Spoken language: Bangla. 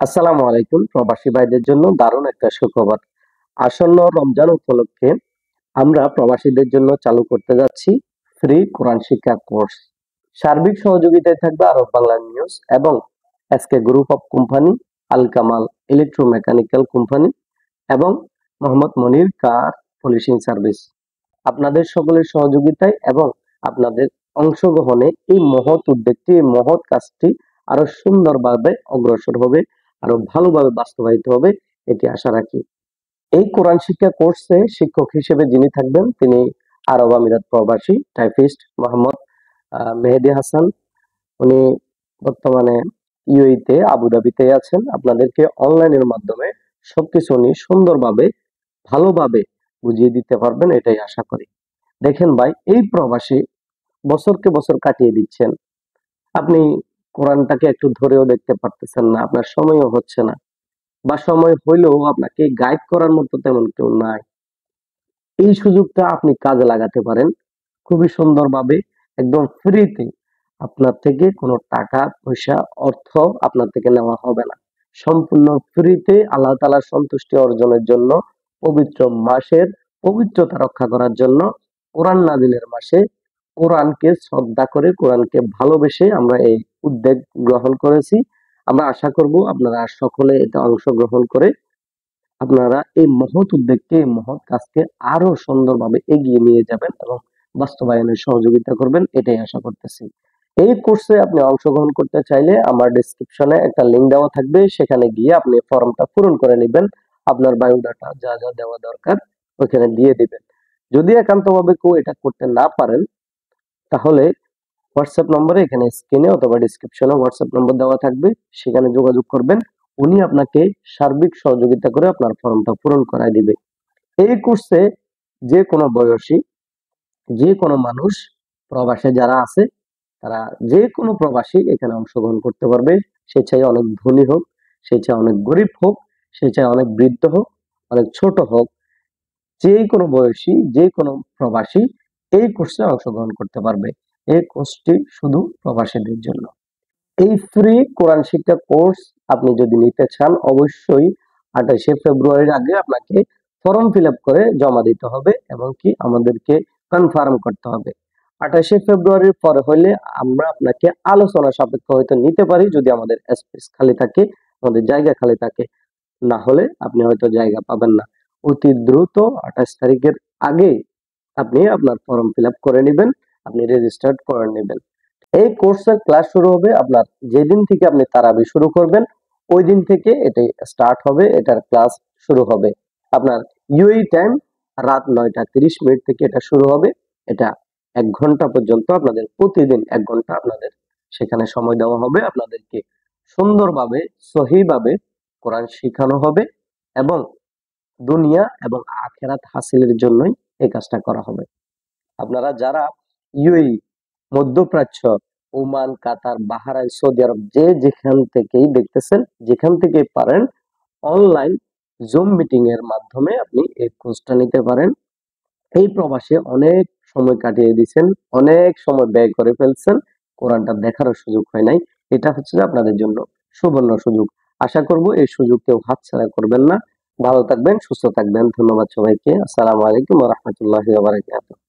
আসসালামু আলাইকুম। প্রবাসী ভাইদের জন্য দারুণ একটা সুখবর। আসন্ন রমজান উপলক্ষে আমরা প্রবাসীদের জন্য চালু করতে যাচ্ছি ফ্রি কোরআন শিক্ষা কোর্স। সার্বিক সহযোগিতায় থাকবে আরব বাংলা নিউজ এবং SK group of company, Al Kamal electromechanical company এবং মোহাম্মদ মনির কার পলিশিং সার্ভিস। আপনাদের সকলের সহযোগিতায় এবং আপনাদের অংশগ্রহণে এই মহৎ উদ্যোগটি, এই মহৎ কাজটি আরো সুন্দরভাবে অগ্রসর হবে, আরো ভালোভাবে বাস্তবায়িত হবে, এটি আশা রাখি। এই কোরআন শিক্ষা কোর্সে শিক্ষক হিসেবে যিনি থাকবেন তিনি আরব আমিরাত প্রবাসী টাইপিস্ট মোহাম্মদ মেহেদী হাসান। উনি বর্তমানে ইউএইতে আবুধাবিতে আছেন। আপনাদেরকে অনলাইনের মাধ্যমে সবকিছু উনি সুন্দরভাবে ভালোভাবে বুঝিয়ে দিতে পারবেন, এটাই আশা করি। দেখেন ভাই, এই প্রবাসী বছরকে বছর কাটিয়ে দিচ্ছেন, আপনি কোরআনটাকে একটু ধরেও দেখতে পারতেছেন না, আপনার সময়ও হচ্ছে না, বা সময় হইলেও আপনাকে গাইড করার মতো তেমন কেউ নাই। এই সুযোগটা আপনি কাজে লাগাতে পারেন খুবই সুন্দরভাবে, একদম ফ্রিতে। আপনার থেকে কোনো টাকা পয়সা অর্থ আপনার থেকে নেওয়া হবে না। সম্পূর্ণ ফ্রিতে আল্লাহ তাআলার সন্তুষ্টি অর্জনের জন্য, পবিত্র মাসের পবিত্রতা রক্ষা করার জন্য, কোরআন নাজিলের মাসে কোরআনকে শ্রদ্ধা করে, কোরআনকে ভালোবেসে আমরা এই উদ্যোগ গ্রহণ করেছি। আমরা আশা করব আপনারা সকলে এটা অংশগ্রহণ করে আপনারা এই মহৎ উদ্যোগকে, এই মহৎ কাজকে আরো সুন্দরভাবে এগিয়ে নিয়ে যাবেন এবং বাস্তবায়নে সহযোগিতা করবেন, এটাই আশা করতেছি। এই কোর্সে আপনি অংশগ্রহণ করতে চাইলে আমার ডেসক্রিপশনে একটা লিংক দেওয়া থাকবে, সেখানে গিয়ে আপনি ফর্মটা পূরণ করে নেবেন। আপনার বায়োডাটা যা যা দেওয়া দরকার ওখানে দিয়ে দিবেন। যদি একান্তভাবে কেউ এটা করতে না পারেন, তাহলে হোয়াটসঅ্যাপ নম্বরে, এখানে স্ক্রিনে অথবা ডিসক্রিপশনে হোয়াটসঅ্যাপ নম্বর দেওয়া থাকবে, সেখানে যোগাযোগ করবেন। উনি আপনাকে সার্বিক সহযোগিতা করে আপনার ফর্মটা পূরণ করায় দিবে। এই কোর্সে যে কোনো বয়সী, যে কোনো মানুষ, প্রবাসে যারা আছে তারা, যে কোনো প্রবাসী এখানে অংশগ্রহণ করতে পারবে। সে চাই অনেক ধনী হোক, সে চাই অনেক গরিব হোক, সে চাই অনেক বৃদ্ধ হোক, অনেক ছোট হোক, যে কোনো বয়সী, যে কোনো প্রবাসী এই কোর্সে অংশগ্রহণ করতে পারবে। এই কোর্সটি শুধু প্রবাসীদের জন্য। এই ফ্রি কোরআন শিক্ষা কোর্স আপনি যদি নিতে চান, অবশ্যই 28শে ফেব্রুয়ারির আগে আপনাকে ফর্ম ফিল আপ করে জমা দিতে হবে এবং কি আমাদেরকে কনফার্ম করতে হবে। 28শে ফেব্রুয়ারির পরে হলে আমরা আপনাকে আলোচনা সাপেক্ষে হয়তো নিতে পারি, যদি আমাদের স্পেস খালি থাকে, আমাদের জায়গা খালি থাকে। না হলে আপনি হয়তো জায়গা পাবেন না। অতি দ্রুত 28 তারিখের আগে আপনি আপনার ফর্ম ফিল আপ করে নেবেন, আপনি রেজিস্টার্ড করে নেবেন। এই কোর্সের ক্লাস শুরু হবে আপনার যেদিন থেকে আপনি তারাবি শুরু করবেন, ওই দিন থেকে এটাই স্টার্ট হবে, এটার ক্লাস শুরু হবে। আপনার ইউএই টাইম রাত 9টা 30 মিনিট থেকে এটা শুরু হবে। এটা 1 ঘন্টা পর্যন্ত, আপনাদের প্রতিদিন 1 ঘন্টা আপনাদের সেখানে সময় দেওয়া হবে। আপনাদেরকে সুন্দরভাবে, সহিভাবে কোরআন শিখানো হবে এবং দুনিয়া এবং আখেরাত হাসিলের জন্যই এই কাজটা করা হবে। আপনারা যারা ইউএই, মধ্যপ্রাচ্য, ওমান, কাতার, বাহরাইন, সৌদি আরব, যে যেখান থেকেই দেখতেছেন, যেখান থেকেই পারেন, অনলাইন জুম মিটিং এর মাধ্যমে আপনি এই কোর্সটা নিতে পারেন। এই প্রবাসে অনেক সময় কাটিয়ে দিয়েছেন, অনেক সময় ব্যয় করে ফেলছেন, কোরআনটা দেখারও সুযোগ হয় নাই। এটা হচ্ছে যে আপনাদের জন্য সুবর্ণ সুযোগ। আশা করব এই সুযোগ কেউ হাতছাড়া করবেন না। ভালো থাকবেন, সুস্থ থাকবেন। ধন্যবাদ সবাইকে। আসসালামু আলাইকুম ওয়া রাহমাতুল্লাহি ওয়া বারাকাতুহু।